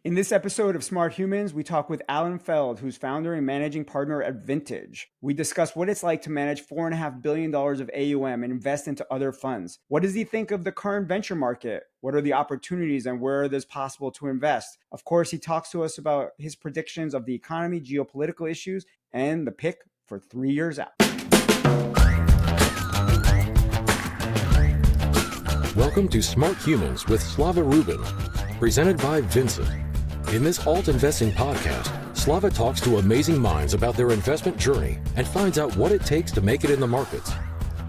In this episode of Smart Humans, we talk with Feld, who's founder and managing partner at Vintage. We discuss what it's like to manage $4.5 billion of AUM and invest into other funds. What does he think of the current venture market? What are the opportunities and where it is possible to invest? Of course, he talks to us about his predictions of the economy, geopolitical issues, and the pick for 3 years out. Welcome to Smart Humans with Slava Rubin, presented by Vincent. In this alt investing podcast, Slava talks to amazing minds about their investment journey and finds out what it takes to make it in the markets.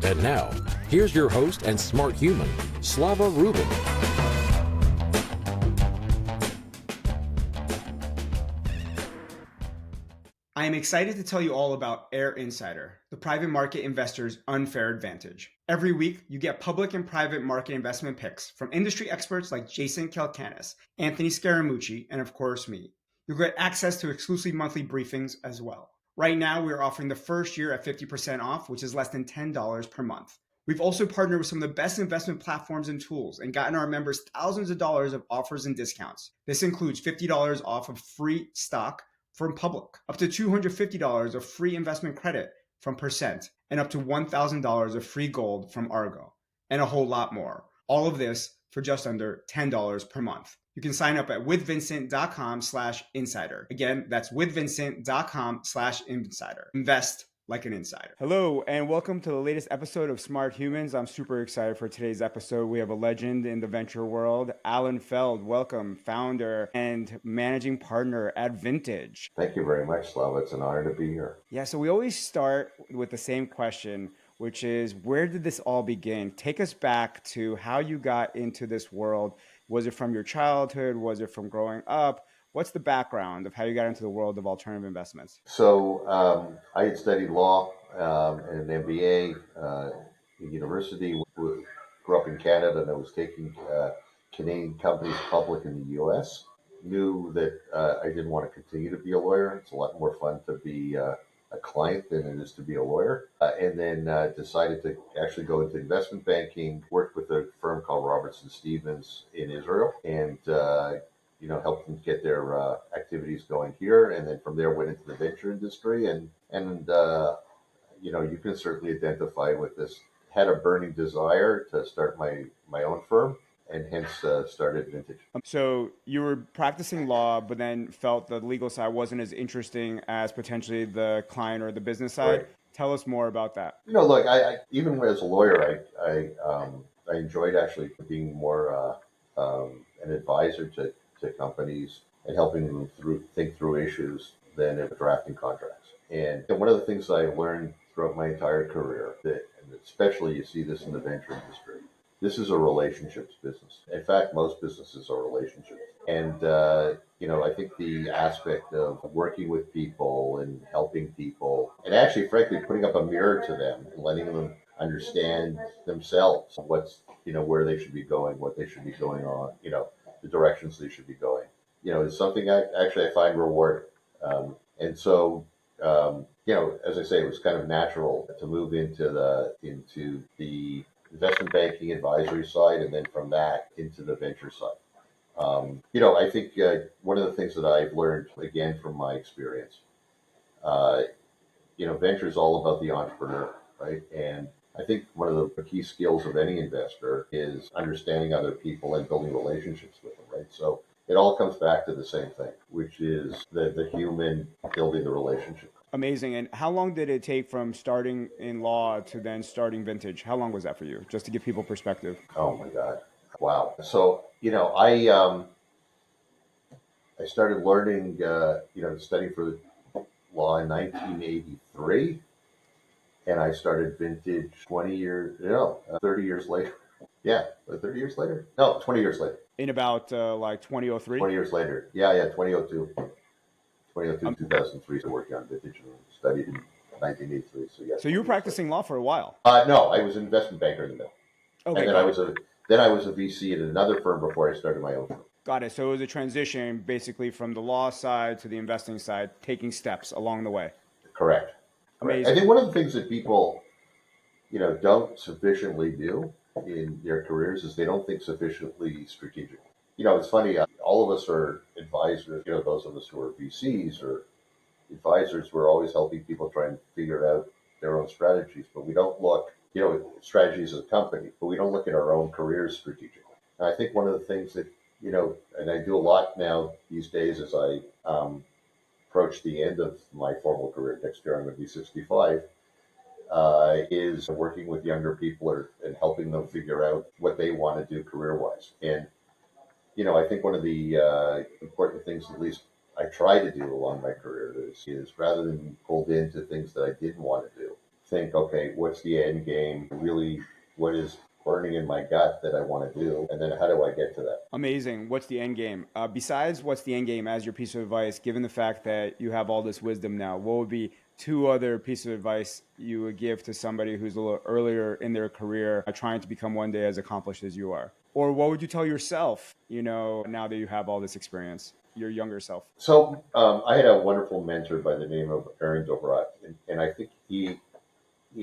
And now, here's your host and smart human, Slava Rubin. I am excited to tell you all about Air Insider, the private market investor's unfair advantage. Every week, you get public and private market investment picks from industry experts like Jason Calacanis, Anthony Scaramucci, and of course me. You'll get access to exclusive monthly briefings as well. Right now, we are offering the first year at 50% off, which is less than $10 per month. We've also partnered with some of the best investment platforms and tools and gotten our members thousands of dollars of offers and discounts. This includes $50 off of free stock from Public, up to $250 of free investment credit from Percent, and up to $1,000 of free gold from Argo, and a whole lot more. All of this for just under $10 per month. You can sign up at withvincent.com/insider. Again, that's withvincent.com/insider. Invest like an insider. Hello, and welcome to the latest episode of Smart Humans. I'm super excited for today's episode. We have a legend in the venture world, Feld. Welcome, founder and managing partner at Vintage. Thank you very much, Slava. It's an honor to be here. Yeah, so we always start with the same question, which is, where did this all begin? Take us back to how you got into this world. Was it from your childhood? Was it from growing up? What's the background of how you got into the world of alternative investments? So I had studied law and an MBA in university. Grew up in Canada, and I was taking Canadian companies public in the U.S. Knew that I didn't want to continue to be a lawyer. It's a lot more fun to be a client than it is to be a lawyer. And then decided to actually go into investment banking. Worked with a firm called Robertson in Israel, and helped them get their activities going here, and then from there went into the venture industry, and you can certainly identify with this. Had a burning desire to start my own firm, and hence started Vintage. So you were practicing law, but then felt the legal side wasn't as interesting as potentially the client or the business side. Right. Tell us more about that. Look, I even as a lawyer, I enjoyed actually being more an advisor to companies and helping them think through issues than drafting contracts. And one of the things I learned throughout my entire career, and especially you see this in the venture industry, this is a relationships business. In fact, most businesses are relationships. And, I think the aspect of working with people and helping people, and actually, frankly, putting up a mirror to them and letting them understand themselves where they should be going, what they should be going on, the directions they should be going, is something I find rewarding. And so, as I say, it was kind of natural to move into the investment banking advisory side, and then from that into the venture side. I think one of the things that I've learned, again, from my experience, venture is all about the entrepreneur, right? And I think one of the key skills of any investor is understanding other people and building relationships with them, right? So it all comes back to the same thing, which is the human building the relationship. Amazing. And how long did it take from starting in law to then starting Vintage? How long was that for you? Just to give people perspective. Oh my God. Wow. So, I started learning, studying for law in 1983. And I started Vintage 30 years later. Yeah, 30 years later? No, 20 years later. In about 2003? 20 years later. Yeah, 2002. 2003, so working on Vintage and studied in 1983. So yeah. So you were practicing law for a while? No, I was an investment banker in the middle. Okay. And then I was a VC at another firm before I started my own firm. Got it. So it was a transition basically from the law side to the investing side, taking steps along the way. Correct. Amazing. I think one of the things that people, don't sufficiently do in their careers is they don't think sufficiently strategically. It's funny. All of us are advisors. Those of us who are VCs or advisors, we're always helping people try and figure out their own strategies, but we don't look, strategies as a company, but we don't look at our own careers strategically. And I think one of the things that, and I do a lot now these days as I approach the end of my formal career. Next year I'm going to be 65. Is working with younger people and helping them figure out what they want to do career-wise. And I think one of the important things, at least I try to do along my career, is rather than be pulled into things that I didn't want to do, think, okay, what's the end game? Really, what is burning in my gut that I want to do? And then how do I get to that? Amazing. What's the end game? Besides what's the end game as your piece of advice, given the fact that you have all this wisdom now, what would be two other pieces of advice you would give to somebody who's a little earlier in their career, trying to become one day as accomplished as you are? Or what would you tell yourself, now that you have all this experience, your younger self? So I had a wonderful mentor by the name of Aaron Dobrat, and I think he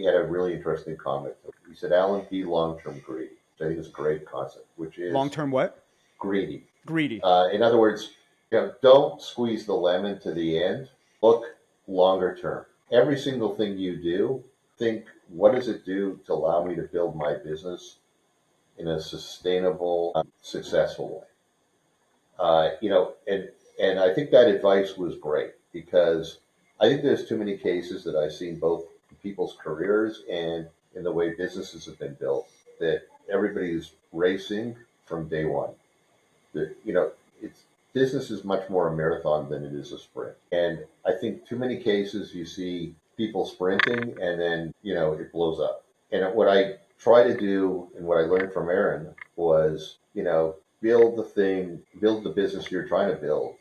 had a really interesting comment. He said, L.L.B, long-term greedy, which I think is a great concept, which is Long-term what? greedy. Greedy. In other words, don't squeeze the lemon to the end. Look longer term. Every single thing you do, think, what does it do to allow me to build my business in a sustainable, successful way? And I think that advice was great because I think there's too many cases that I've seen both in people's careers and in the way businesses have been built that everybody's racing from day one. It's business is much more a marathon than it is a sprint. And I think too many cases you see people sprinting and then, it blows up. And what I try to do and what I learned from Aaron was, build the business you're trying to build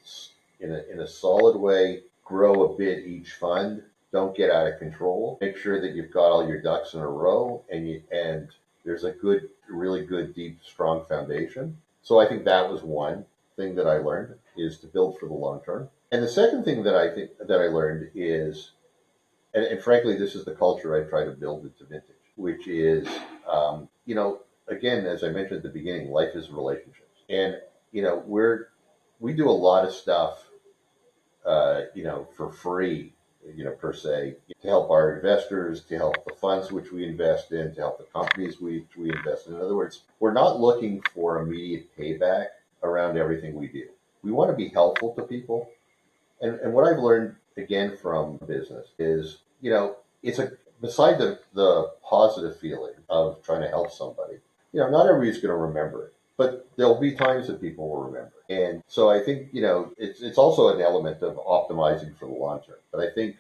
in a solid way, grow a bit each fund, don't get out of control, make sure that you've got all your ducks in a row and there's a really good, deep, strong foundation. So I think that was one thing that I learned is to build for the long term. And the second thing that I think that I learned is, and frankly, this is the culture I try to build into Vintage, which is, again, as I mentioned at the beginning, life is relationships. And, we do a lot of stuff, for free, per se, to help our investors, to help the funds which we invest in, to help the companies which we invest in. In other words, we're not looking for immediate payback around everything we do. We want to be helpful to people. And what I've learned, again, from business is, it's beside the positive feeling of trying to help somebody, not everybody's going to remember it. But there'll be times that people will remember. And so I think, it's also an element of optimizing for the long term. But I think,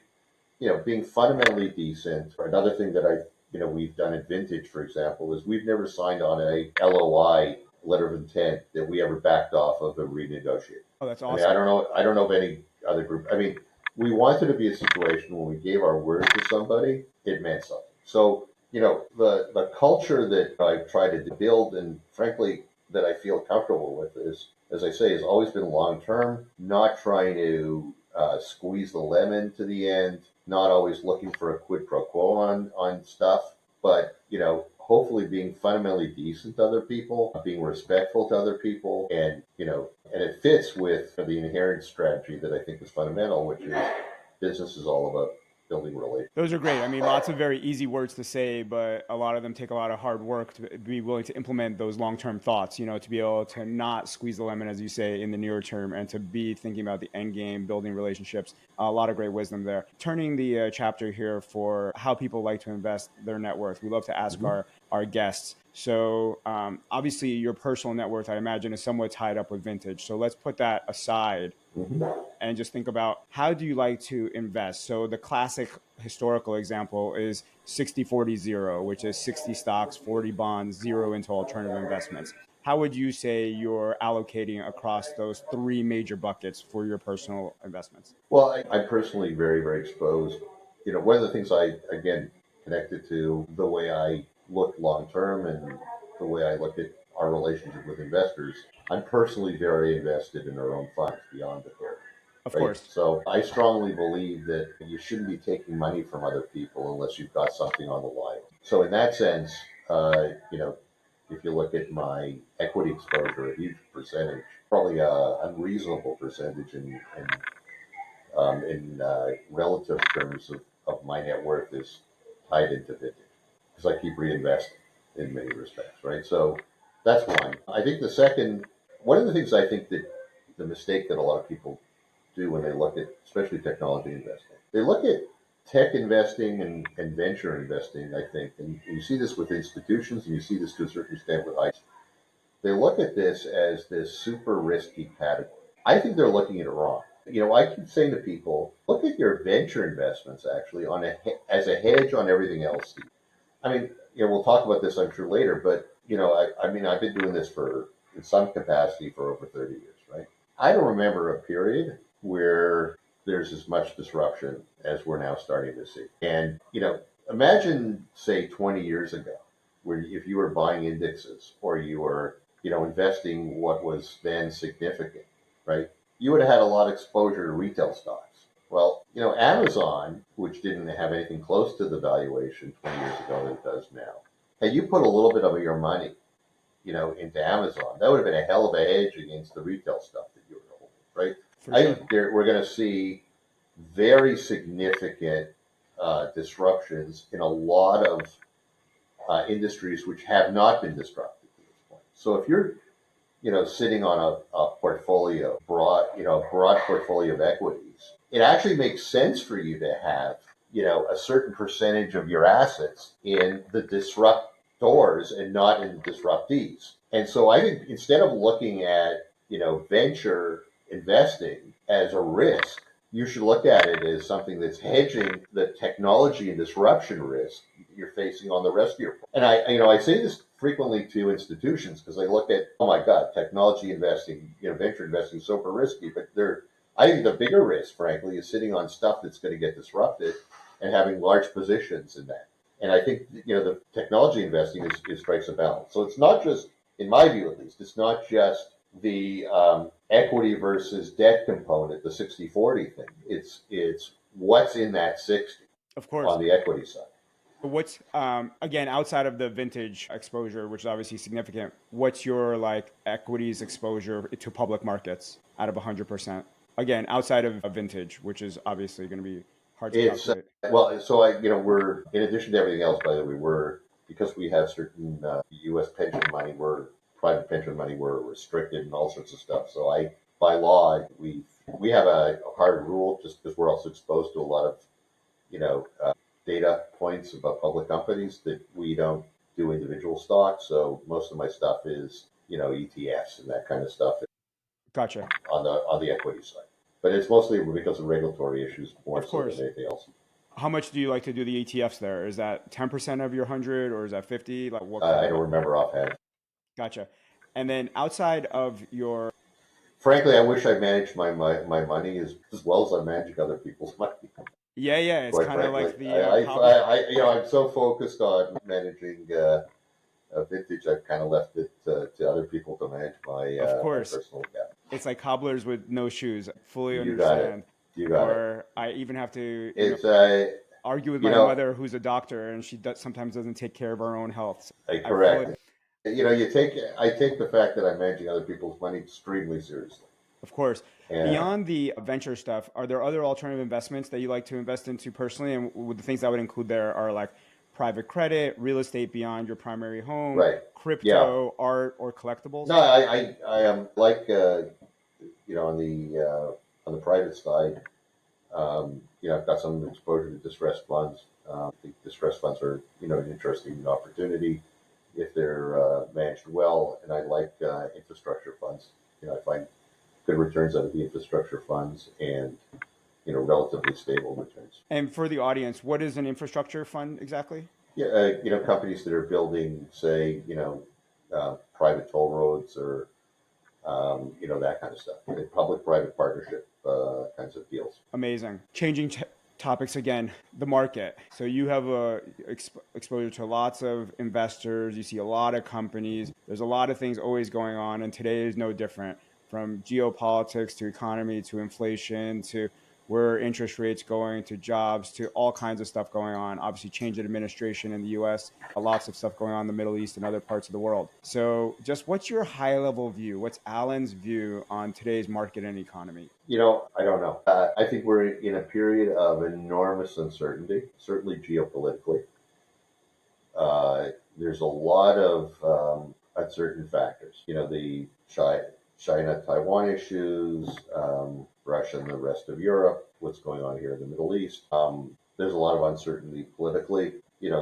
being fundamentally decent, or another thing that we've done at Vintage, for example, is we've never signed on a LOI, letter of intent, that we ever backed off of and renegotiated. Oh, that's I mean, awesome. I don't know of any other group. I mean, we wanted to be a situation when we gave our word to somebody, it meant something. So, the culture that I've tried to build, and frankly, that I feel comfortable with is, as I say, has always been long term, not trying to squeeze the lemon to the end, not always looking for a quid pro quo on stuff, but, hopefully being fundamentally decent to other people, being respectful to other people, and, and it fits with the inherent strategy that I think is fundamental, which is business is all about building relationships. Those are great. I mean, lots of very easy words to say, but a lot of them take a lot of hard work to be willing to implement those long-term thoughts, to be able to not squeeze the lemon, as you say, in the near term, and to be thinking about the end game, building relationships. A lot of great wisdom there. Turning the chapter here for how people like to invest their net worth. We love to ask our guests. So obviously your personal net worth, I imagine, is somewhat tied up with Vintage. So let's put that aside and just think about how do you like to invest. So the classic historical example is 60-40-0, which is 60 stocks, 40 bonds, 0 into alternative investments. How would you say you're allocating across those three major buckets for your personal investments? Well, I'm personally very, very exposed. One of the things again, connected to the way I look long term and the way I look at our relationship with investors, I'm personally very invested in our own funds beyond the fair. Of Right. course. So I strongly believe that you shouldn't be taking money from other people unless you've got something on the line. So in that sense, if you look at my equity exposure, a huge percentage, probably a unreasonable percentage in relative terms of my net worth is tied into vintage because I keep reinvesting in many respects, right? So that's one. I think the second, one of the things I think that the mistake that a lot of people do when they look at, especially technology investing, they look at tech investing and venture investing, I think, and you see this with institutions and you see this to a certain extent with ICE. They look at this as this super risky category. I think they're looking at it wrong. I keep saying to people, look at your venture investments actually as a hedge on everything else. I mean, we'll talk about this, I'm sure, later, but, I mean, I've been doing this in some capacity for over 30 years, right? I don't remember a period where there's as much disruption as we're now starting to see. And, imagine, say, 20 years ago, where if you were buying indexes or you were, investing what was then significant, right? You would have had a lot of exposure to retail stocks. Well, Amazon, which didn't have anything close to the valuation 20 years ago that it does now, had you put a little bit of your money, into Amazon, that would have been a hell of a hedge against the retail stuff that you were holding, right? For I sure. think we're going to see very significant disruptions in a lot of industries which have not been disrupted to this point. So if you're sitting on a portfolio, broad portfolio of equities, it actually makes sense for you to have, a certain percentage of your assets in the disruptors and not in the disruptees. And so I think instead of looking at, venture investing as a risk, you should look at it as something that's hedging the technology and disruption risk you're facing on the rest of your. And I say this frequently to institutions because they look at, oh my God, technology investing, venture investing is super risky, but I think the bigger risk, frankly, is sitting on stuff that's going to get disrupted and having large positions in that. And I think, the technology investing strikes a balance. So it's not just, in my view at least, it's not just the equity versus debt component, the 60-40 thing. It's what's in that 60 Of course. on the equity side. What's again, outside of the vintage exposure, which is obviously significant, what's your equities exposure to public markets out of 100%? Again, outside of a vintage, which is obviously going to be hard to calculate. Well, so we're, in addition to everything else, by the way, because we have certain U.S. pension money, private pension money, we're restricted and all sorts of stuff. So by law, we have a hard rule just because we're also exposed to a lot of, data points about public companies that we don't do individual stocks. So most of my stuff is, ETFs and that kind of stuff. Gotcha. On the equity side, but it's mostly because of regulatory issues more Of so course. than anything else. How much do you like to do the ETFs there? Is that 10% of your 100 or is that 50? What? I don't remember offhand. Gotcha. And then outside of your. Frankly, I wish I managed my money as well as I'm managing other people's money. Yeah, it's kind of like the. I'm so focused on managing vintage. I've kind of left it to other people to manage my Of course. my personal account. It's like cobblers with no shoes. Fully You got understand. it. You got it. Or I even have to argue with my mother, who's a doctor, and she sometimes doesn't take care of her own health. Correct. I take the fact that I'm managing other people's money extremely seriously. Of course. Yeah. Beyond the venture stuff, are there other alternative investments that you like to invest into personally? And the things that would include there are private credit, real estate beyond your primary home, right. crypto, art, or collectibles? No, I am on the private side, I've got some exposure to distressed funds. I think distressed funds are, an interesting opportunity if they're managed well. And I like infrastructure funds. I find good returns out of the infrastructure funds and, relatively stable returns. And for the audience, what is an infrastructure fund exactly? Yeah, companies that are building, say, private toll roads or, that kind of stuff. Public-private partnership kinds of deals. Amazing. Changing topics again, the market. So you have exposure to lots of investors. You see a lot of companies. There's a lot of things always going on, and today is no different. From geopolitics to economy to inflation to where interest rates going to jobs to all kinds of stuff going on. Obviously, change in administration in the U.S., lots of stuff going on in the Middle East and other parts of the world. So, just what's your high level view? What's Alan's view on today's market and economy? I don't know. I think we're in a period of enormous uncertainty, certainly geopolitically. There's a lot of uncertain factors. The China Taiwan issues, Russia and the rest of Europe, what's going on here in the Middle East. There's a lot of uncertainty politically.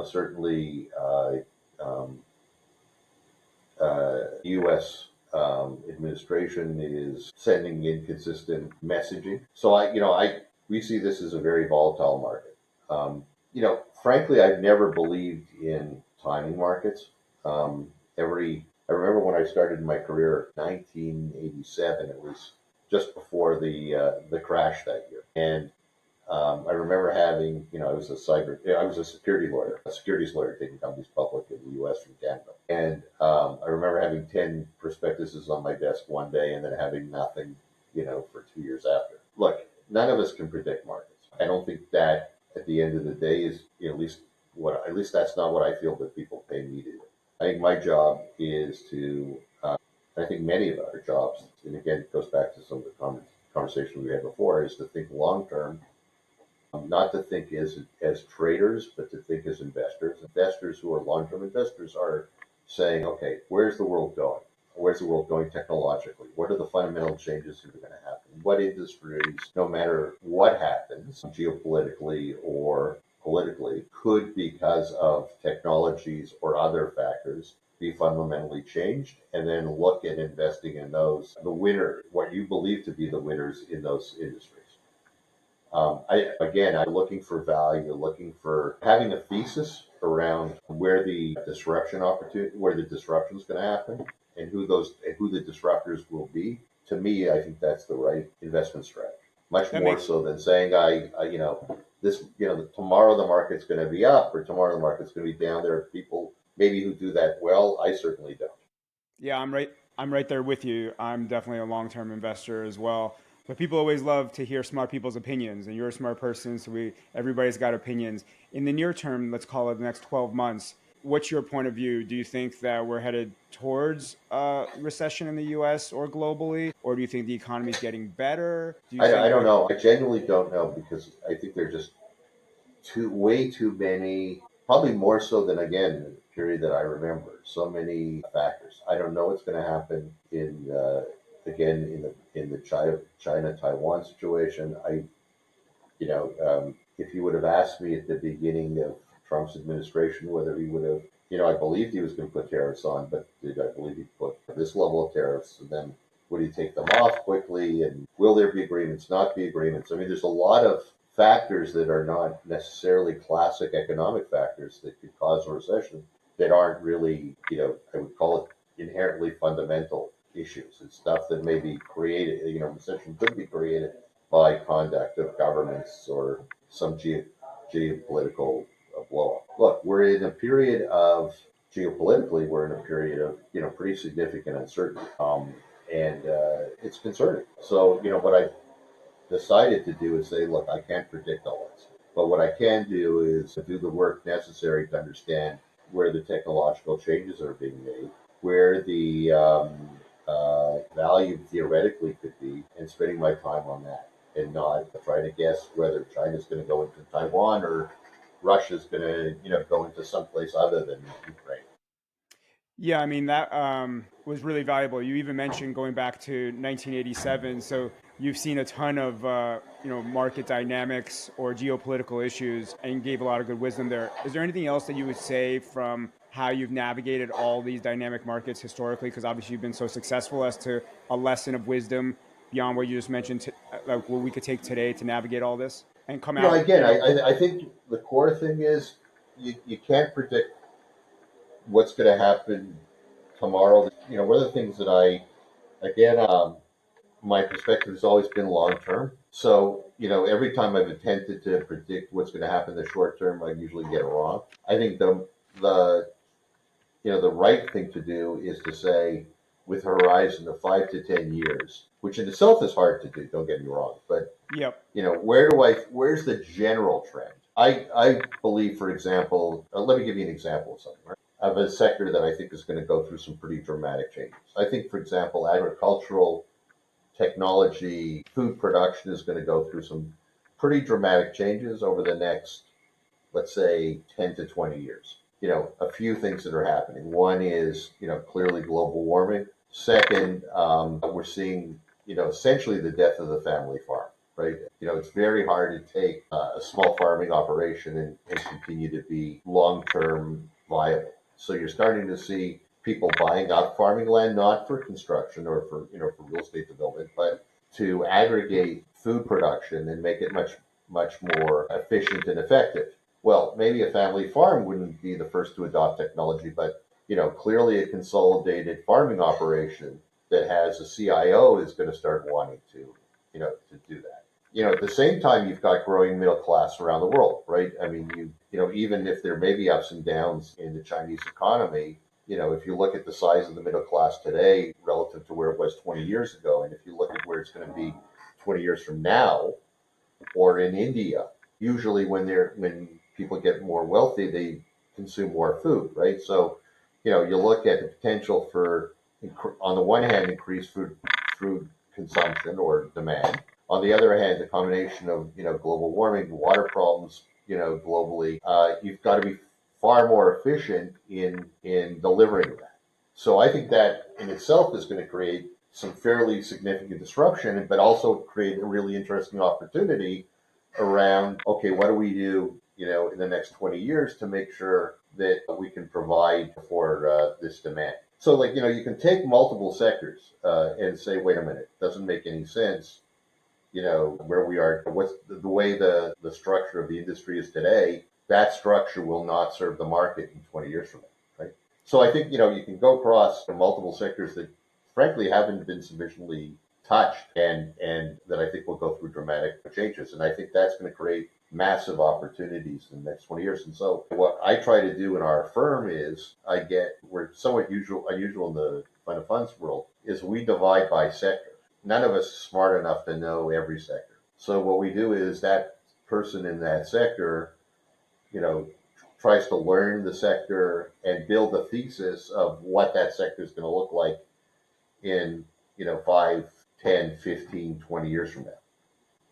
Certainly um, U.S. Administration is sending inconsistent messaging. So we see this as a very volatile market. Frankly, I've never believed in timing markets. I remember when I started my career in 1987. It was just before the crash that year, and I remember having, I was a security lawyer, a securities lawyer taking companies public in the U.S. from Canada. And I remember having 10 prospectuses on my desk one day and then having nothing, for 2 years after. Look, none of us can predict markets. I don't think that at the end of the day is, at least that's not what I feel that people pay me to do. I think my job is to, I think many of our jobs, and again, it goes back to some of the conversation we had before, is to think long term, not to think as traders, but to think as investors. Investors who are long-term investors are saying, okay, where's the world going? Where's the world going technologically? What are the fundamental changes that are going to happen? What industries, no matter what happens, geopolitically or politically, could, because of technologies or other factors, be fundamentally changed, and then look at investing in those, the winner, what you believe to be the winners in those industries. I'm looking for value, looking for having a thesis around where the disruption is going to happen, and who the disruptors will be. To me, I think that's the right investment strategy. Much That more makes so than saying tomorrow the market's going to be up or tomorrow the market's going to be down. There are people maybe who do that well. I certainly don't. Yeah, I'm right. I'm right there with you. I'm definitely a long-term investor as well. But people always love to hear smart people's opinions, and you're a smart person, so everybody's got opinions. In the near term, let's call it the next 12 months. What's your point of view? Do you think that we're headed towards a recession in the U.S. or globally, or do you think the economy is getting better? Do you I think don't know. I genuinely don't know because I think there are just way too many, probably more so than again the period that I remember. So many factors. I don't know what's going to happen in the China Taiwan situation. If you would have asked me at the beginning of Trump's administration whether he would have, I believed he was going to put tariffs on, but did I believe he'd put this level of tariffs? And then would he take them off quickly? And will there be agreements, not be agreements? I mean, there's a lot of factors that are not necessarily classic economic factors that could cause a recession that aren't really, I would call it inherently fundamental issues. It's stuff that may be created, recession could be created by conduct of governments or some geopolitical blow up. Look, we're in a period of, pretty significant uncertainty. And it's concerning. So, what I've decided to do is say, look, I can't predict all this. But what I can do is do the work necessary to understand where the technological changes are being made, where the value theoretically could be, and spending my time on that and not trying to guess whether China's going to go into Taiwan or Russia's going to, go into someplace other than Ukraine. Yeah, I mean that was really valuable. You even mentioned going back to 1987, so you've seen a ton of market dynamics or geopolitical issues, and gave a lot of good wisdom there. Is there anything else that you would say from how you've navigated all these dynamic markets historically? Because obviously you've been so successful, as to a lesson of wisdom beyond what you just mentioned, like what we could take today to navigate all this and come out. Again, I think the core thing is you can't predict what's going to happen tomorrow. One of the things that again, my perspective has always been long term. So, every time I've attempted to predict what's going to happen in the short term, I usually get it wrong. I think the right thing to do is to say, with a horizon of 5 to 10 years, which in itself is hard to do. Don't get me wrong, but Yep. where's the general trend? I believe, for example, let me give you an example of something, right? Of a sector that I think is going to go through some pretty dramatic changes. I think, for example, agricultural technology, food production is going to go through some pretty dramatic changes over the next, let's say, 10 to 20 years. A few things that are happening. One is, clearly global warming. Second, we're seeing, essentially the death of the family farm, right? It's very hard to take a small farming operation and continue to be long-term viable. So you're starting to see people buying up farming land, not for construction or for real estate development, but to aggregate food production and make it much more efficient and effective. Well, maybe a family farm wouldn't be the first to adopt technology, but clearly a consolidated farming operation that has a CIO is going to start wanting to do that. At the same time, you've got growing middle class around the world, right? I mean, even if there may be ups and downs in the Chinese economy, if you look at the size of the middle class today relative to where it was 20 years ago, and if you look at where it's going to be 20 years from now, or in India, usually when people get more wealthy, they consume more food, right? So, you look at the potential for, on the one hand, increased food consumption or demand. On the other hand, the combination of global warming, water problems, globally, you've got to be far more efficient in delivering that. So I think that in itself is going to create some fairly significant disruption, but also create a really interesting opportunity around, okay, what do we do, in the next 20 years to make sure that we can provide for this demand? So, you can take multiple sectors and say, wait a minute, doesn't make any sense, where we are, what's the way the structure of the industry is today, that structure will not serve the market in 20 years from now, right? So I think, you can go across multiple sectors that frankly haven't been sufficiently touched and that I think will go through dramatic changes. And I think that's going to create massive opportunities in the next 20 years. And so what I try to do in our firm is we're somewhat unusual in the fund of funds world, is we divide by sector. None of us is smart enough to know every sector. So what we do is that person in that sector, tries to learn the sector and build a thesis of what that sector is going to look like in 5, 10, 15, 20 years from now.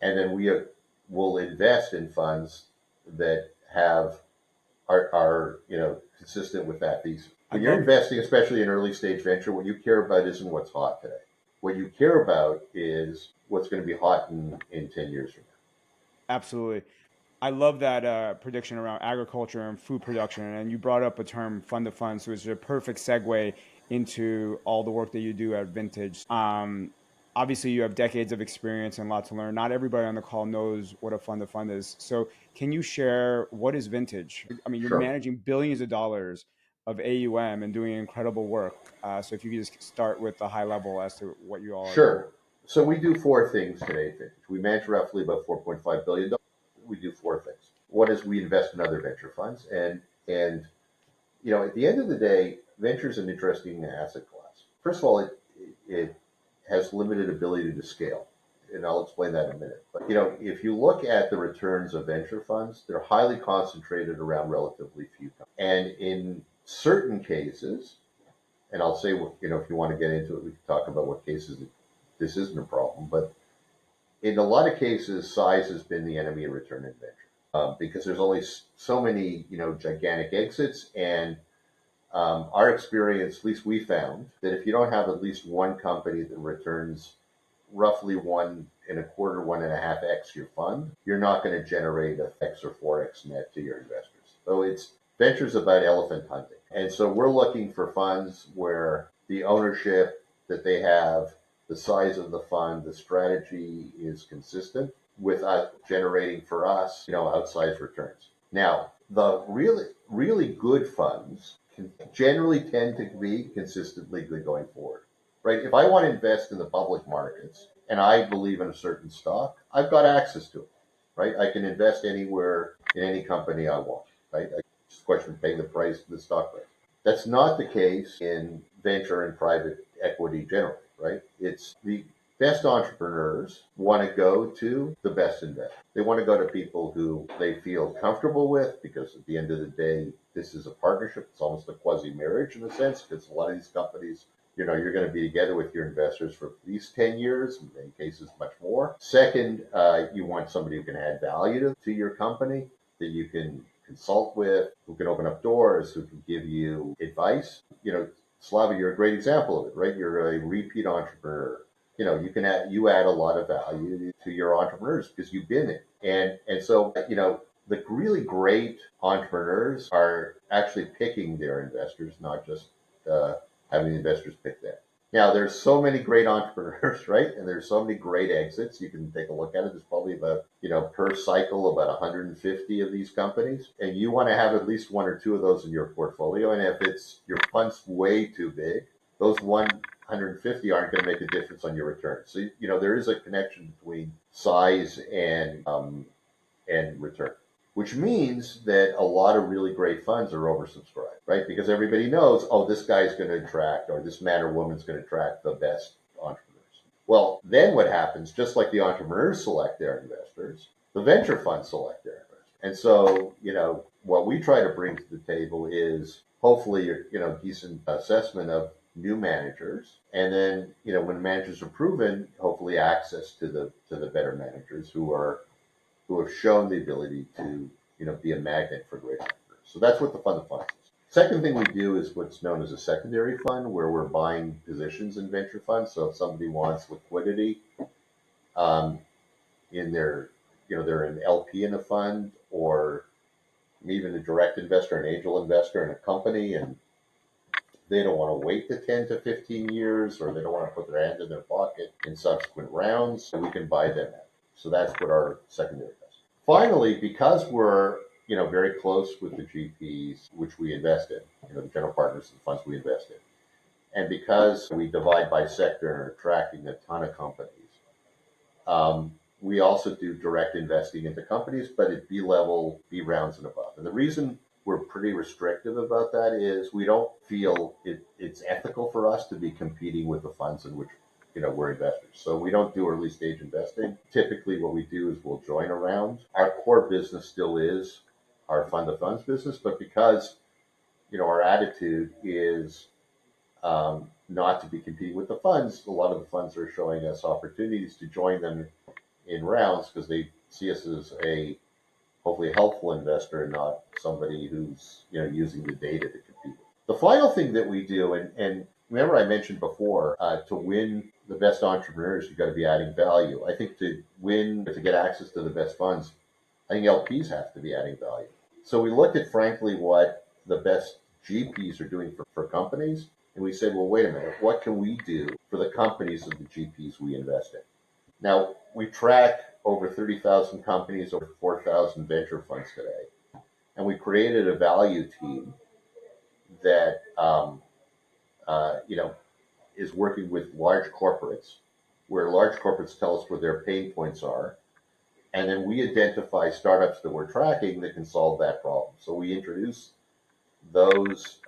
And then we will invest in funds that are consistent with that thesis. When you're investing, especially in early stage venture, what you care about isn't what's hot today. What you care about is what's going to be hot in 10 years from now. Absolutely. I love that prediction around agriculture and food production. And you brought up a term, fund of funds, which is a perfect segue into all the work that you do at Vintage. Obviously, you have decades of experience and a lot to learn. Not everybody on the call knows what a fund of fund is. So, can you share what is Vintage? I mean, you're Sure. managing billions of dollars of AUM and doing incredible work. So, if you could just start with the high level as to what you all are doing. Sure. So we do four things today, Vintage. We manage roughly about $4.5 billion. We do four things. One is we invest in other venture funds, and at the end of the day, venture is an interesting asset class. First of all, it has limited ability to scale, and I'll explain that in a minute. But if you look at the returns of venture funds, they're highly concentrated around relatively few companies. And in certain cases, and I'll say, if you want to get into it, we can talk about what cases this isn't a problem. But in a lot of cases, size has been the enemy of return in venture because there's only so many, gigantic exits. And our experience, at least we found, that if you don't have at least one company that returns roughly 1.25, 1.5x your fund, you're not going to generate a X or 4x net to your investors. So venture's about elephant hunting. And so we're looking for funds where the ownership that they have, the size of the fund, the strategy is consistent with us generating for us, outsized returns. Now, the really, really good funds generally tend to be consistently good going forward, right? If I want to invest in the public markets and I believe in a certain stock, I've got access to it, right? I can invest anywhere in any company I want, right? It's a question of paying the price of the stock price. That's not the case in venture and private equity generally, right? It's the best entrepreneurs want to go to the best investors. They want to go to people who they feel comfortable with, because at the end of the day, this is a partnership. It's almost a quasi-marriage in a sense, because a lot of these companies, you're going to be together with your investors for at least 10 years, in many cases much more. Second, you want somebody who can add value to your company, that you can consult with, who can open up doors, who can give you advice. Slava, you're a great example of it, right? You're a repeat entrepreneur. You add a lot of value to your entrepreneurs because you've been it. And so, the really great entrepreneurs are actually picking their investors, not just having the investors pick them. Now, there's so many great entrepreneurs, right? And there's so many great exits. You can take a look at it. There's probably about, per cycle, about 150 of these companies. And you want to have at least one or two of those in your portfolio. And if it's your fund's way too big, those 150 aren't going to make a difference on your return. So, there is a connection between size and return, which means that a lot of really great funds are oversubscribed, right? Because everybody knows, oh, this guy's going to attract, or this man or woman's going to attract the best entrepreneurs. Well, then what happens, just like the entrepreneurs select their investors, the venture funds select their investors. And so, what we try to bring to the table is hopefully, decent assessment of new managers. And then, when managers are proven, hopefully access to the better managers who have shown the ability to, be a magnet for great entrepreneurs. So that's what the fund of funds is. Second thing we do is what's known as a secondary fund, where we're buying positions in venture funds. So if somebody wants liquidity in their, they're an LP in a fund, or even a direct investor, an angel investor in a company, and they don't want to wait the 10 to 15 years, or they don't want to put their hand in their pocket in subsequent rounds, so we can buy them out. So that's what our secondary does. Finally, because we're very close with the GPs, which we invest in, the general partners of the funds we invest in, and because we divide by sector and are tracking a ton of companies, we also do direct investing into companies, but at B level, B rounds and above. And the reason we're pretty restrictive about that is we don't feel it's ethical for us to be competing with the funds in which we're investors. So we don't do early stage investing. Typically what we do is we'll join a round. Our core business still is our fund of funds business, but because our attitude is not to be competing with the funds, a lot of the funds are showing us opportunities to join them in rounds because they see us as hopefully a helpful investor and not somebody who's using the data to compete. The final thing that we do, and remember I mentioned before, to win the best entrepreneurs, you've got to be adding value. I think to get access to the best funds, I think LPs have to be adding value. So we looked at, frankly, what the best GPs are doing for companies, and we said, well, wait a minute, what can we do for the companies of the GPs we invest in? Now, we track over 30,000 companies, over 4,000 venture funds today, and we created a value team that is working with large corporates, where large corporates tell us where their pain points are, and then we identify startups that we're tracking that can solve that problem. So we introduce those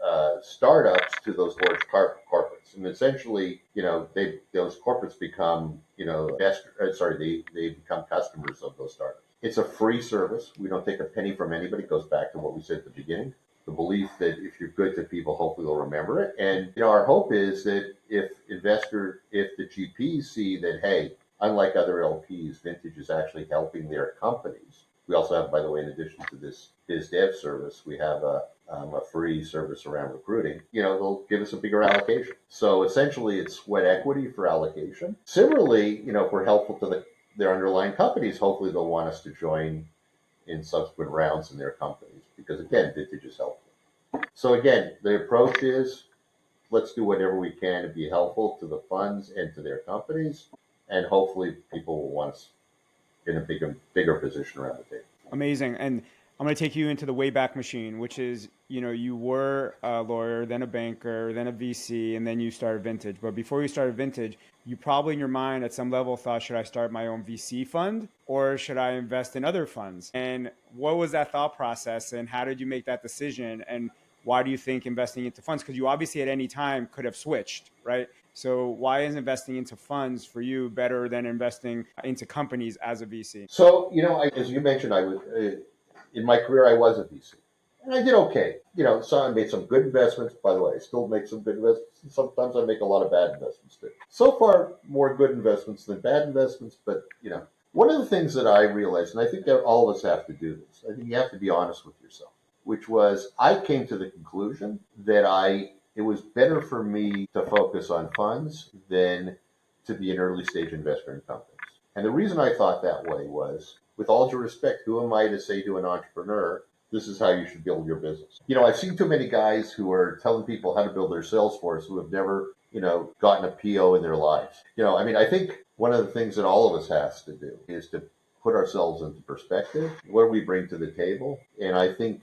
startups to those large corporates, and essentially, those corporates become, they become customers of those startups. It's a free service. We don't take a penny from anybody. It goes back to what we said at the beginning. The belief that if you're good to people, hopefully they'll remember it. And our hope is that if the GPs see that, hey, unlike other LPs, Vintage is actually helping their companies. We also have, by the way, in addition to this biz dev service, we have a free service around recruiting. They'll give us a bigger allocation. So essentially, it's sweat equity for allocation. Similarly, if we're helpful to their underlying companies, hopefully they'll want us to join in subsequent rounds in their companies, because again, Vintage is helpful. So again, the approach is let's do whatever we can to be helpful to the funds and to their companies, and hopefully people will want us in a bigger position around the table. Amazing. And I'm going to take you into the Wayback Machine, which is, you were a lawyer, then a banker, then a VC, and then you started Vintage. But before you started Vintage, you probably in your mind at some level thought, should I start my own VC fund or should I invest in other funds? And what was that thought process and how did you make that decision? And why do you think investing into funds? Because you obviously at any time could have switched, right? So why is investing into funds for you better than investing into companies as a VC? So, as you mentioned, in my career, I was a VC. And I did okay. So I made some good investments. By the way, I still make some good investments. And sometimes I make a lot of bad investments too. So far, more good investments than bad investments. But, one of the things that I realized, and I think that all of us have to do this, I think you have to be honest with yourself, which was I came to the conclusion that it was better for me to focus on funds than to be an early stage investor in companies. And the reason I thought that way was, with all due respect, who am I to say to an entrepreneur, this is how you should build your business? I've seen too many guys who are telling people how to build their sales force who have never, gotten a PO in their lives. I think one of the things that all of us has to do is to put ourselves into perspective, what we bring to the table. And I think,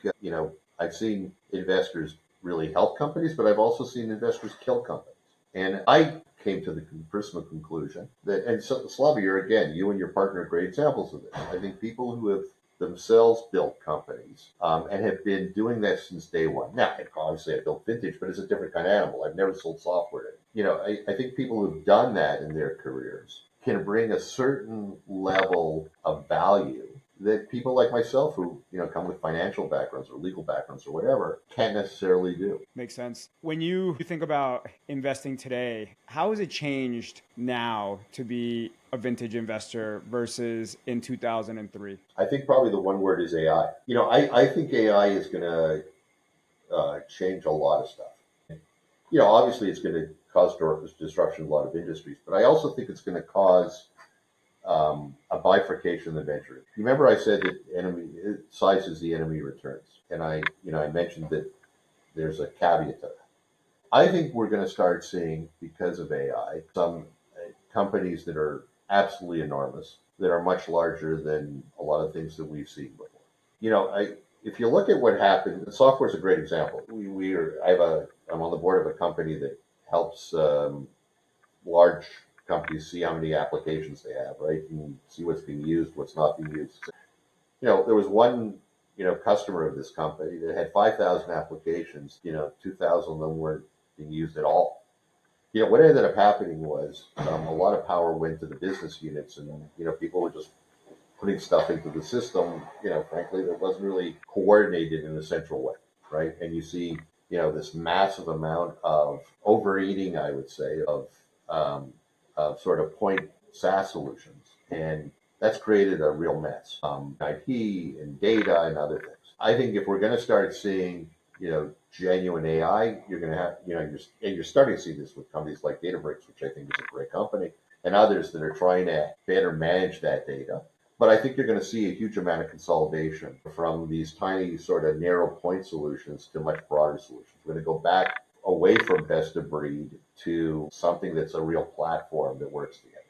I've seen investors really help companies, but I've also seen investors kill companies. And I came to the personal conclusion that, and so, Slava, you and your partner are great examples of this. I think people who have themselves built companies and have been doing that since day one. Now, obviously, I built vintage, but it's a different kind of animal. I've never sold software. I think people who've done that in their careers can bring a certain level of value that people like myself who, come with financial backgrounds or legal backgrounds or whatever, can't necessarily do. Makes sense. When you think about investing today, how has it changed now to be a vintage investor versus in 2003? I think probably the one word is AI. I think AI is going to change a lot of stuff. Obviously it's going to cause disruption in a lot of industries, but I also think it's going to cause a bifurcation in the venture. You remember I said that size is the enemy returns, and I mentioned that there's a caveat to that. I think we're going to start seeing, because of AI, some companies that are absolutely enormous, that are much larger than a lot of things that we've seen before. If you look at what happened, software is a great example. I'm on the board of a company that helps large companies see how many applications they have, right? And see what's being used, what's not being used. There was one, customer of this company that had 5,000 applications, 2,000 of them weren't being used at all. What ended up happening was a lot of power went to the business units, and, people were just putting stuff into the system, frankly, that wasn't really coordinated in a central way, right? And you see, this massive amount of overeating, I would say, of sort of point SaaS solutions. And that's created a real mess, IP and data and other things. I think if we're going to start seeing, genuine AI, you're going to have, you're starting to see this with companies like Databricks, which I think is a great company, and others that are trying to better manage that data. But I think you're going to see a huge amount of consolidation from these tiny sort of narrow point solutions to much broader solutions. We're going to go back away from best of breed to something that's a real platform that works together.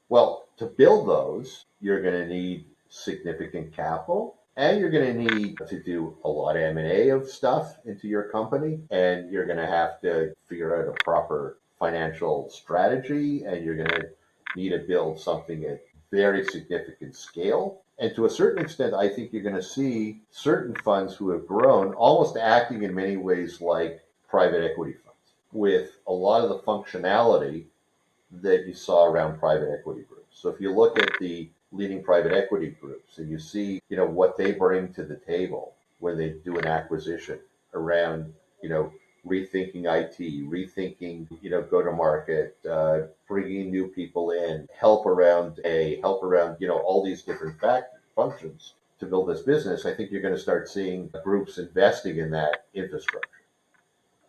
Well, to build those, you're going to need significant capital, and you're going to need to do a lot of M&A of stuff into your company, and you're going to have to figure out a proper financial strategy, and you're going to need to build something at very significant scale. And to a certain extent, I think you're going to see certain funds who have grown almost acting in many ways like private equity funds, with a lot of the functionality that you saw around private equity groups. So if you look at the leading private equity groups and you see, what they bring to the table when they do an acquisition around, rethinking IT, rethinking, go to market, bringing new people in, help around, all these different functions to build this business, I think you're going to start seeing groups investing in that infrastructure.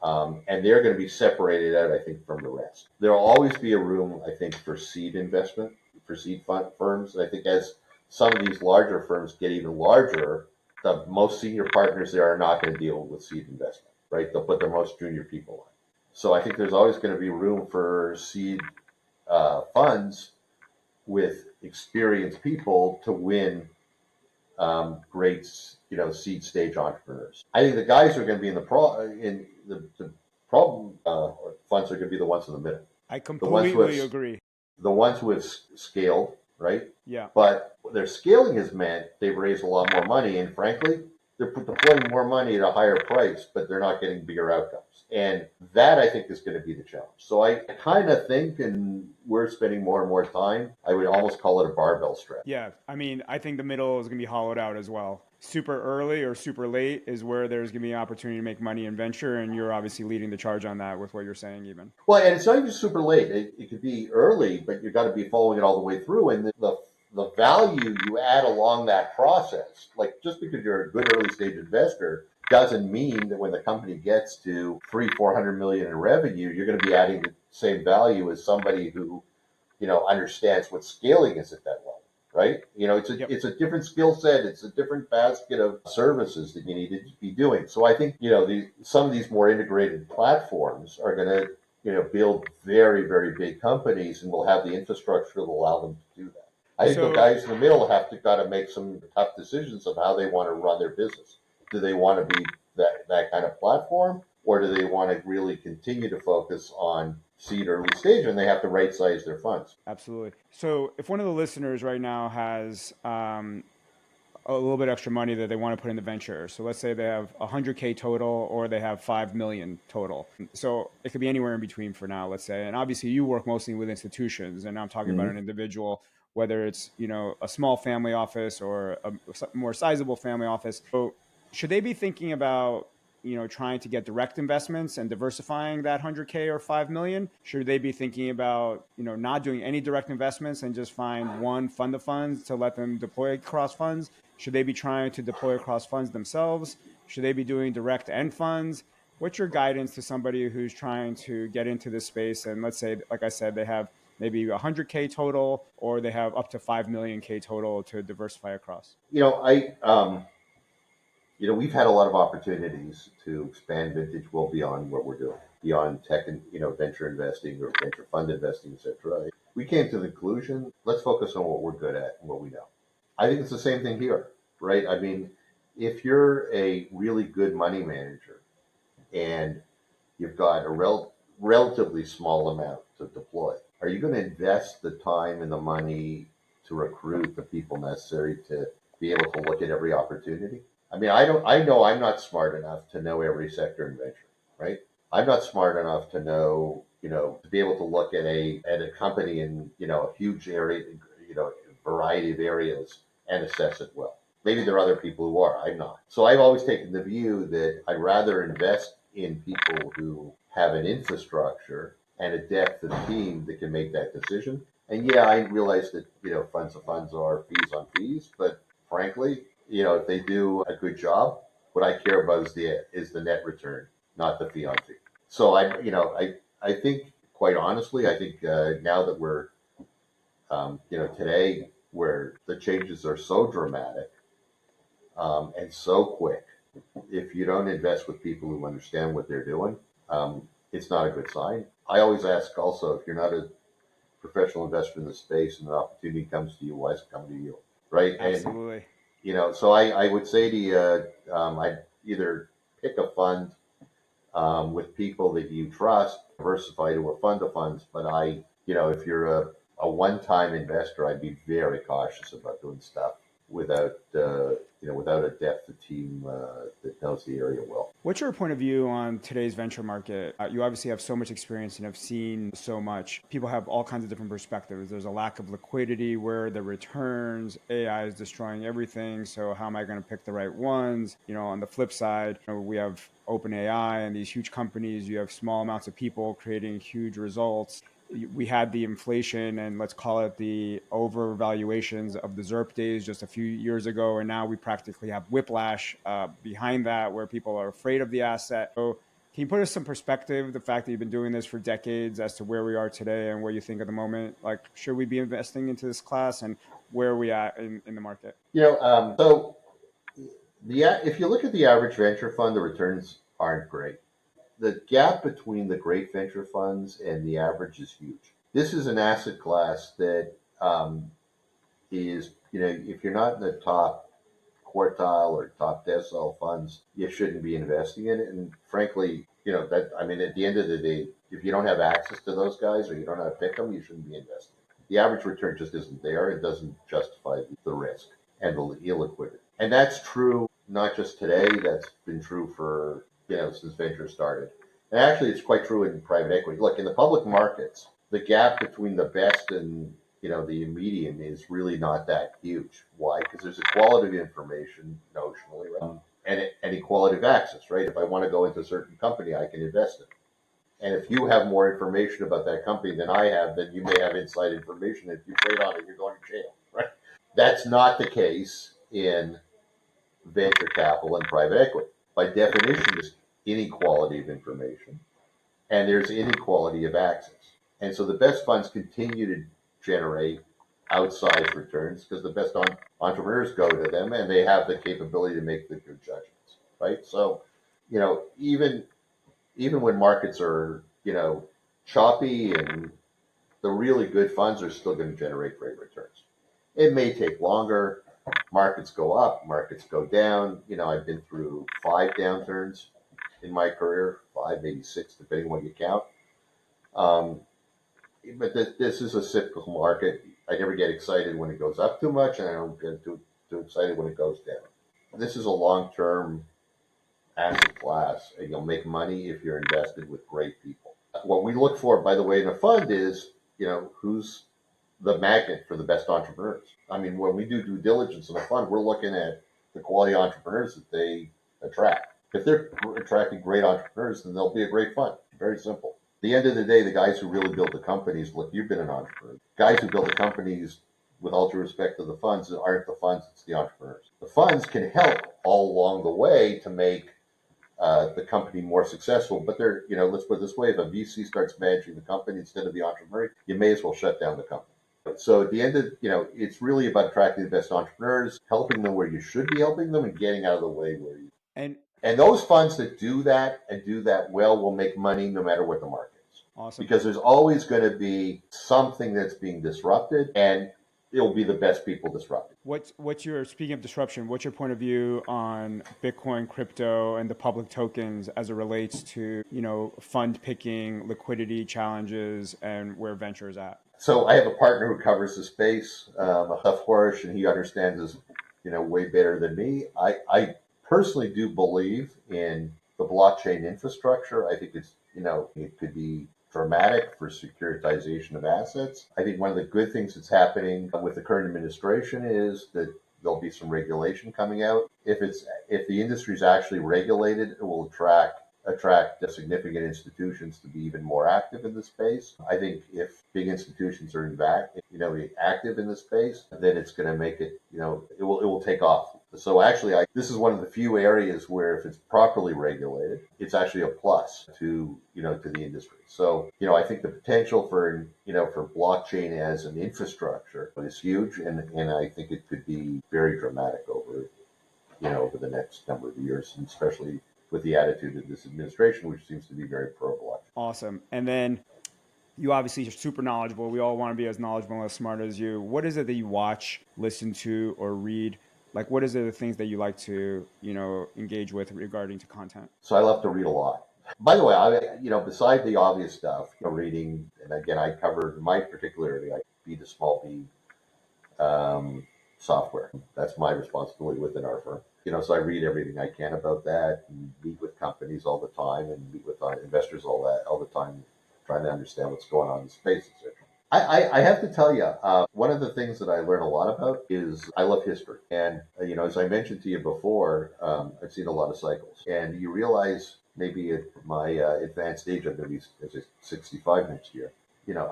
And they're going to be separated out, I think, from the rest. There will always be a room, I think, for seed investment, for seed firms. And I think as some of these larger firms get even larger, the most senior partners there are not going to deal with seed investment, right? They'll put their most junior people on. So I think there's always going to be room for seed funds with experienced people to win great, seed stage entrepreneurs. I think the guys who are going to be in the problem funds are going to be the ones in the middle. I completely agree. The ones who have scaled, right? Yeah. But their scaling has meant they've raised a lot more money, and frankly, they're deploying more money at a higher price, but they're not getting bigger outcomes. And that, I think, is going to be the challenge. So I kind of think, and we're spending more and more time, I would almost call it a barbell strategy. Yeah, I mean, I think the middle is going to be hollowed out as well. Super early or super late is where there's going to be an opportunity to make money in venture, and you're obviously leading the charge on that with what you're saying, even. Well, and it's not even super late. It could be early, but you've got to be following it all the way through. And the value you add along that process, like just because you're a good early stage investor, doesn't mean that when the company gets to 300-400 million in revenue, you're going to be adding the same value as somebody who, understands what scaling is at that level, right? Yep. It's a different skill set. It's a different basket of services that you need to be doing. So I think, some of these more integrated platforms are going to, build very, very big companies and will have the infrastructure to allow them to do that. I think the So, guys in the middle got to make some tough decisions of how they want to run their business. Do they want to be that kind of platform, or do they want to really continue to focus on seed early stage, and they have to right size their funds? absolutely. So, if one of the listeners right now has a little bit extra money that they want to put in the venture. So let's say they have 100K total or they have 5 million total. So it could be anywhere in between for now, let's say. And obviously you work mostly with institutions, and I'm talking about an Mm-hmm. individual, whether it's, a small family office or a more sizable family office. So should they be thinking about, trying to get direct investments and diversifying that 100K or 5 million? Should they be thinking about, not doing any direct investments and just find one fund of funds to let them deploy across funds? Should they be trying to deploy across funds themselves? Should they be doing direct end funds? What's your guidance to somebody who's trying to get into this space? And let's say, like I said, they have maybe 100K total, or they have up to 5 million K total to diversify across. We've had a lot of opportunities to expand vintage well beyond what we're doing, beyond tech and venture investing or venture fund investing, etc. We came to the conclusion: let's focus on what we're good at and what we know. I think it's the same thing here, right? I mean, if you're a really good money manager and you've got a relatively small amount to deploy, are you going to invest the time and the money to recruit the people necessary to be able to look at every opportunity? I mean, I know I'm not smart enough to know every sector in venture, right? I'm not smart enough to know, to be able to look at a company in, a huge area, variety of areas and assess it well. Maybe there are other people who are. I'm not. So I've always taken the view that I'd rather invest in people who have an infrastructure and a depth of team that can make that decision. And yeah, I realize that, funds of funds are fees on fees, but frankly, if they do a good job, what I care about is the net return, not the fee on fee. So I think, quite honestly, I think now that we're, today, where the changes are so dramatic and so quick, if you don't invest with people who understand what they're doing, it's not a good sign. I always ask also, if you're not a professional investor in the space and an opportunity comes to you, why is it coming to you? Right? And Absolutely. so I would say to you, I'd either pick a fund with people that you trust, diversify to a fund of funds. But if you're a one-time investor, I'd be very cautious about doing stuff without a depth of team that knows the area well. What's your point of view on today's venture market? You obviously have so much experience and have seen so much. People have all kinds of different perspectives. There's a lack of liquidity, where the returns, AI is destroying everything. So how am I going to pick the right ones? On the flip side, we have OpenAI and these huge companies. You have small amounts of people creating huge results. We had the inflation and, let's call it, the overvaluations of the ZERP days just a few years ago. And now we practically have whiplash behind that, where people are afraid of the asset. So can you put us some perspective, the fact that you've been doing this for decades, as to where we are today and where you think at the moment? Like, should we be investing into this class, and where are we at in the market? So if you look at the average venture fund, the returns aren't great. The gap between the great venture funds and the average is huge. This is an asset class that is, if you're not in the top quartile or top decile funds, you shouldn't be investing in it. And frankly, at the end of the day, if you don't have access to those guys or you don't know how to pick them, you shouldn't be investing. The average return just isn't there. It doesn't justify the risk and the illiquidity. And that's true not just today. That's been true for, since venture started. And actually, it's quite true in private equity. Look, in the public markets, the gap between the best and, the median is really not that huge. Why? Because there's equality of information notionally, right? And equality of access, right? If I want to go into a certain company, I can invest in it. And if you have more information about that company than I have, then you may have inside information. If you trade on it, you're going to jail, right? That's not the case in venture capital and private equity. By definition, there's inequality of information and there's inequality of access. And so the best funds continue to generate outsized returns because the best entrepreneurs go to them and they have the capability to make the good judgments, right? So, even when markets are, choppy, and the really good funds are still going to generate great returns. It may take longer. Markets go up, markets go down. I've been through 5 downturns in my career, 5, maybe 6, depending on what you count. But this is a cyclical market. I never get excited when it goes up too much, and I don't get too excited when it goes down. This is a long-term asset class, and you'll make money if you're invested with great people. What we look for, by the way, in a fund is, who's the magnet for the best entrepreneurs. I mean, when we do due diligence in a fund, we're looking at the quality entrepreneurs that they attract. If they're attracting great entrepreneurs, then they'll be a great fund. Very simple. At the end of the day, the guys who really build the companies, look, you've been an entrepreneur. Guys who build the companies, with all due respect to the funds, aren't the funds, it's the entrepreneurs. The funds can help all along the way to make the company more successful. But let's put it this way, if a VC starts managing the company instead of the entrepreneur, you may as well shut down the company. So at the end of, it's really about attracting the best entrepreneurs, helping them where you should be helping them, and getting out of the way where you. And those funds that do that and do that well will make money no matter what the market is. Awesome. Because there's always going to be something that's being disrupted, and it'll be the best people disrupted. Speaking of disruption, what's your point of view on Bitcoin, crypto, and the public tokens as it relates to, fund picking, liquidity challenges, and where venture is at? So I have a partner who covers the space, a tough horse, and he understands this, way better than me. I personally do believe in the blockchain infrastructure. I think it's, it could be dramatic for securitization of assets. I think one of the good things that's happening with the current administration is that there'll be some regulation coming out. If the industry is actually regulated, it will attract significant institutions to be even more active in the space. I think if big institutions are active in the space, then it's going to make it, it will take off. So actually, this is one of the few areas where if it's properly regulated, it's actually a plus to the industry. So, I think the potential for blockchain as an infrastructure is huge, and I think it could be very dramatic over the next number of years, and especially with the attitude of this administration, which seems to be very pro-blockchain. Awesome. And then you obviously are super knowledgeable. We all want to be as knowledgeable and as smart as you. What is it that you watch, listen to, or read? Like, what is the things that you like to, engage with regarding to content? So I love to read a lot. By the way, beside the obvious stuff, reading, and again, I cover my particular area, B to small b software. That's my responsibility within our firm. So I read everything I can about that, and meet with companies all the time, and meet with investors all the time, trying to understand what's going on in the space, etc. I have to tell you, one of the things that I learn a lot about is I love history. And, as I mentioned to you before, I've seen a lot of cycles. And you realize maybe at my advanced age, I'm going to be 65 next year.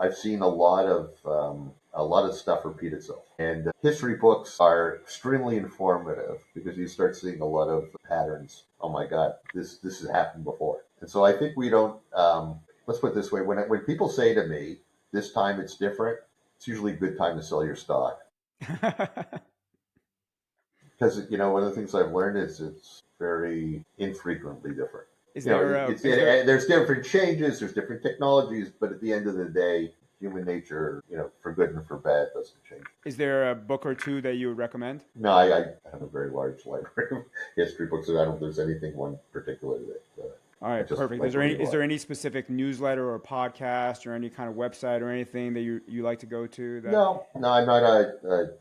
I've seen a lot of stuff repeat itself. And history books are extremely informative because you start seeing a lot of patterns. Oh my God, this has happened before. And so I think we don't, let's put it this way, when people say to me, this time it's different, it's usually a good time to sell your stock. Because, one of the things I've learned is it's very infrequently different. There's different changes, there's different technologies, but at the end of the day, human nature, for good and for bad, doesn't change. Is there a book or two that you would recommend? No, I have a very large library of history books, and I don't think there's anything one particular that... All right, perfect. Is there any specific newsletter or podcast or any kind of website or anything that you like to go to? No, I'm not a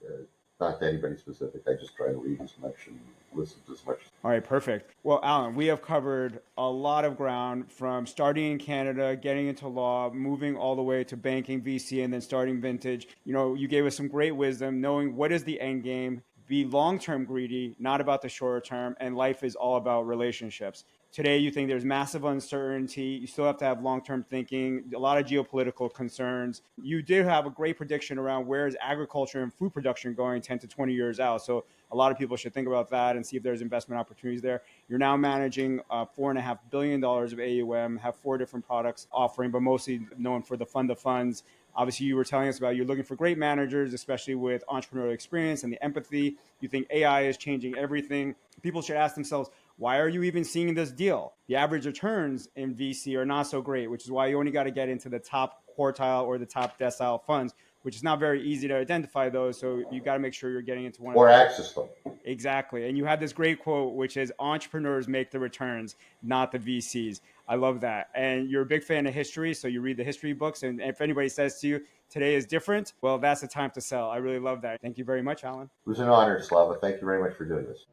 not to anybody specific. I just try to read as much and listen to as much. All right, perfect. Well, Alan, we have covered a lot of ground from starting in Canada, getting into law, moving all the way to banking, VC, and then starting Vintage. You gave us some great wisdom, knowing what is the end game, be long-term greedy, not about the short term, and life is all about relationships. Today, you think there's massive uncertainty. You still have to have long-term thinking, a lot of geopolitical concerns. You did have a great prediction around where is agriculture and food production going 10 to 20 years out. So a lot of people should think about that and see if there's investment opportunities there. You're now managing $4.5 billion of AUM, have 4 different products offering, but mostly known for the fund of funds. Obviously, you were telling us about you're looking for great managers, especially with entrepreneurial experience and the empathy. You think AI is changing everything. People should ask themselves, why are you even seeing this deal? The average returns in VC are not so great, which is why you only got to get into the top quartile or the top decile funds, which is not very easy to identify those. So you got to make sure you're getting into one or of those. access them. Exactly. And you had this great quote, which is entrepreneurs make the returns, not the VCs. I love that. And you're a big fan of history, so you read the history books. And if anybody says to you, today is different, well, that's the time to sell. I really love that. Thank you very much, Alan. It was an honor, Slava. Thank you very much for doing this.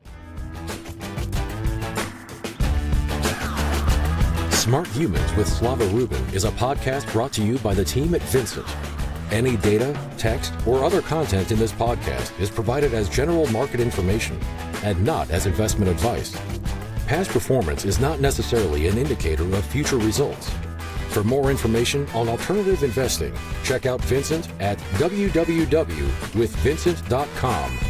Smart Humans with Slava Rubin is a podcast brought to you by the team at Vincent. Any data, text, or other content in this podcast is provided as general market information and not as investment advice. Past performance is not necessarily an indicator of future results. For more information on alternative investing, check out Vincent at www.withvincent.com.